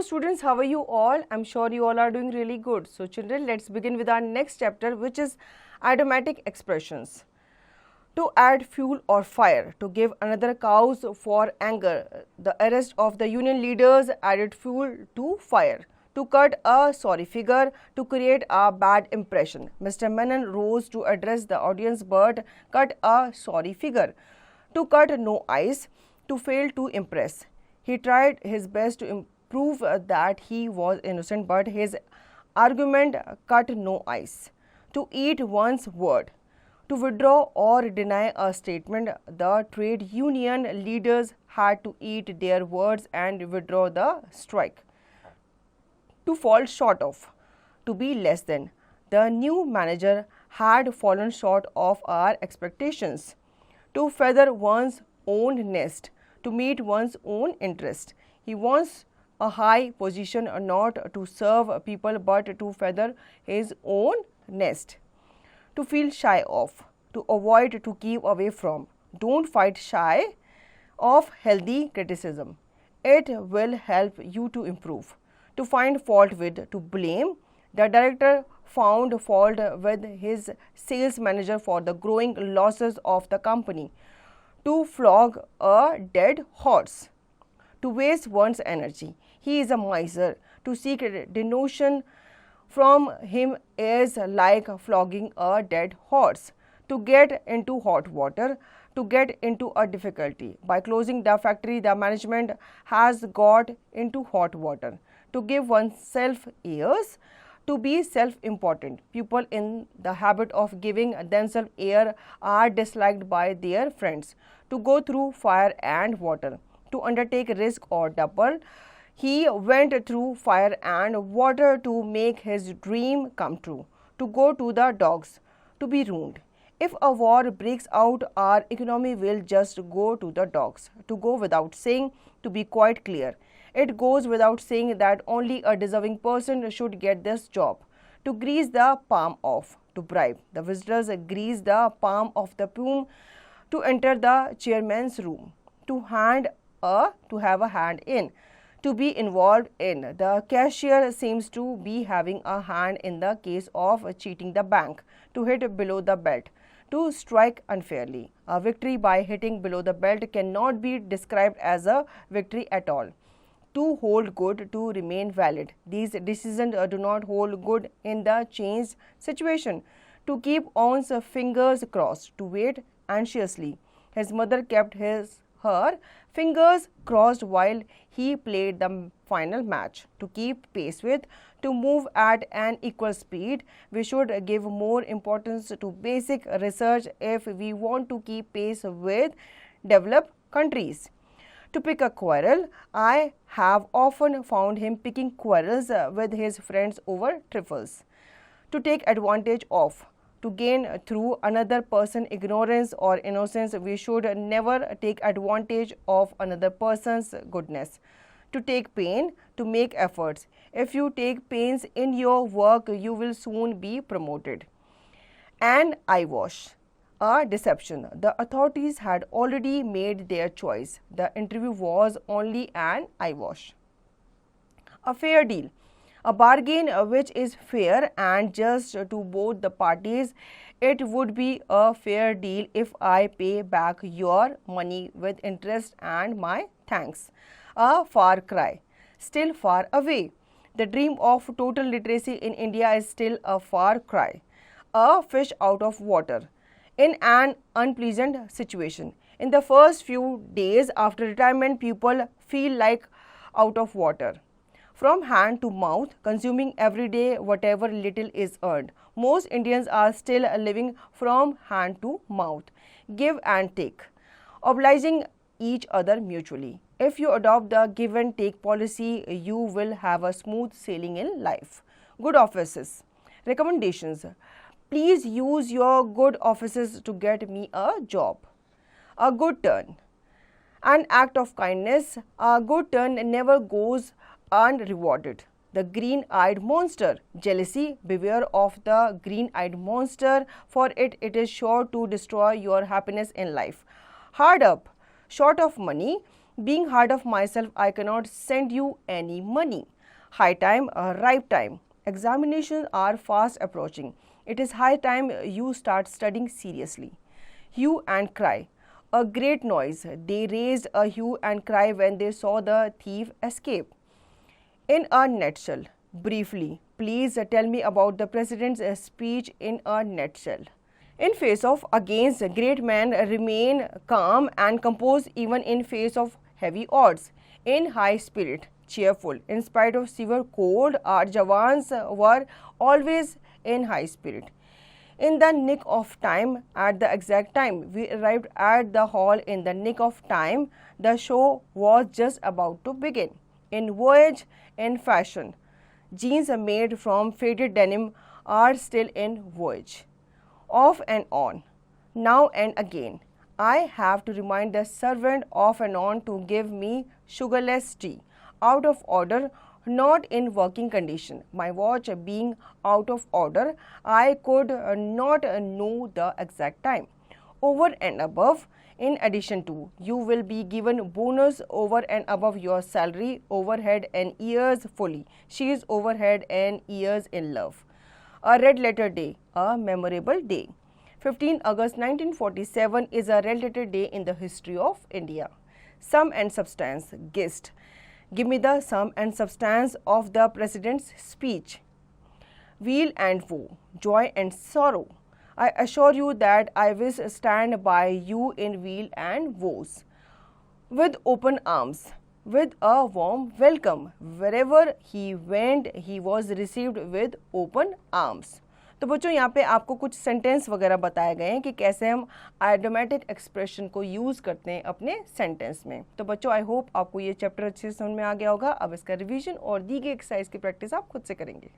students, how are you all? I'm sure you all are doing really good. So children, let's begin with our next chapter, which is idiomatic expressions. To add fuel or fire, to give another cause for anger. The arrest of the union leaders added fuel to fire. To cut a sorry figure, to create a bad impression. Mr. Menon rose to address the audience but cut a sorry figure. To cut no ice, to fail to impress. He tried his best to prove that he was innocent, but his argument cut no ice. To eat one's word. To withdraw or deny a statement, the trade union leaders had to eat their words and withdraw the strike. To fall short of, to be less than. The new manager had fallen short of our expectations. To feather one's own nest, to meet one's own interest. He wants a high position, not to serve people but to feather his own nest. To feel shy of, to avoid, to keep away from. Don't fight shy of healthy criticism. It will help you to improve. To find fault with, to blame. The director found fault with his sales manager for the growing losses of the company. To flog a dead horse. To waste one's energy. He is a miser. To seek denotion from him is like flogging a dead horse. To get into hot water, to get into a difficulty. By closing the factory, the management has got into hot water. To give oneself airs, to be self-important. People in the habit of giving themselves air are disliked by their friends. To go through fire and water. To undertake risk or double. He went through fire and water to make his dream come true. To go to the dogs. To be ruined. If a war breaks out, our economy will just go to the dogs. To go without saying, to be quite clear. It goes without saying that only a deserving person should get this job. To grease the palm off, to bribe. The visitors grease the palm of the palm to enter the chairman's room. To have a hand in. To be involved in. The cashier seems to be having a hand in the case of cheating the bank. To hit below the belt. To strike unfairly. A victory by hitting below the belt cannot be described as a victory at all. To hold good, to remain valid. These decisions do not hold good in the changed situation. To keep one's fingers crossed, to wait anxiously. His mother kept her fingers crossed while he played the final match. To keep pace with, to move at an equal speed. We should give more importance to basic research if we want to keep pace with developed countries. To pick a quarrel, I have often found him picking quarrels with his friends over trifles. To take advantage of, to gain through another person's ignorance or innocence. We should never take advantage of another person's goodness. To take pain, to make efforts. If you take pains in your work, you will soon be promoted. An eyewash. A deception. The authorities had already made their choice. The interview was only an eyewash. A fair deal. A bargain which is fair and just to both the parties. It would be a fair deal if I pay back your money with interest and my thanks. A far cry. Still far away. The dream of total literacy in India is still a far cry. A fish out of water. In an unpleasant situation. In the first few days after retirement, people feel like out of water. From hand to mouth, consuming every day whatever little is earned. Most Indians are still living from hand to mouth. Give and take. Obliging each other mutually. If you adopt the give and take policy, you will have a smooth sailing in life. Good offices. Recommendations. Please use your good offices to get me a job. A good turn. An act of kindness. A good turn never goes unrewarded. The green-eyed monster. Jealousy. Beware of the green-eyed monster, for it is sure to destroy your happiness in life. Hard up. Short of money. Being hard of myself, I cannot send you any money. high time, ripe time. Examinations are fast approaching. It is high time you start studying seriously. Hue and cry. A great noise. They raised a hue and cry when they saw the thief escape. In a nutshell, briefly, please tell me about the president's speech in a nutshell. In face of against, great men remain calm and composed even in face of heavy odds. In high spirit, cheerful. In spite of severe cold, our Jawans were always in high spirit. In the nick of time, at the exact time, we arrived at the hall in the nick of time. The show was just about to begin. In voyage, in fashion, jeans made from faded denim are still in voyage. Off and on, now and again. I have to remind the servant off and on to give me sugarless tea. Out of order, not in working condition. My watch being out of order, I could not know the exact time. Over and above, in addition to, you will be given bonus over and above your salary, overhead and years fully. She is overhead and years in love. A red letter day, a memorable day. 15 August 1947 is a red letter day in the history of India. Sum and substance, gist. Give me the sum and substance of the president's speech. Weal and woe, joy and sorrow. I assure you that I will stand by you in weal and woes. With open arms, with a warm welcome. Wherever he went, he was received with open arms. तो बच्चों यहाँ पे आपको कुछ sentence वगैरह बताए गए हैं कि कैसे हम आइडियोमेटिक एक्सप्रेशन को यूज़ करते हैं अपने सेंटेंस में. तो बच्चों आई होप आपको ये चैप्टर अच्छे से समझ में आ गया होगा. अब इसका रिवीजन और दी गई एक्सरसाइज की प्रैक्टिस आप खुद से करेंगे.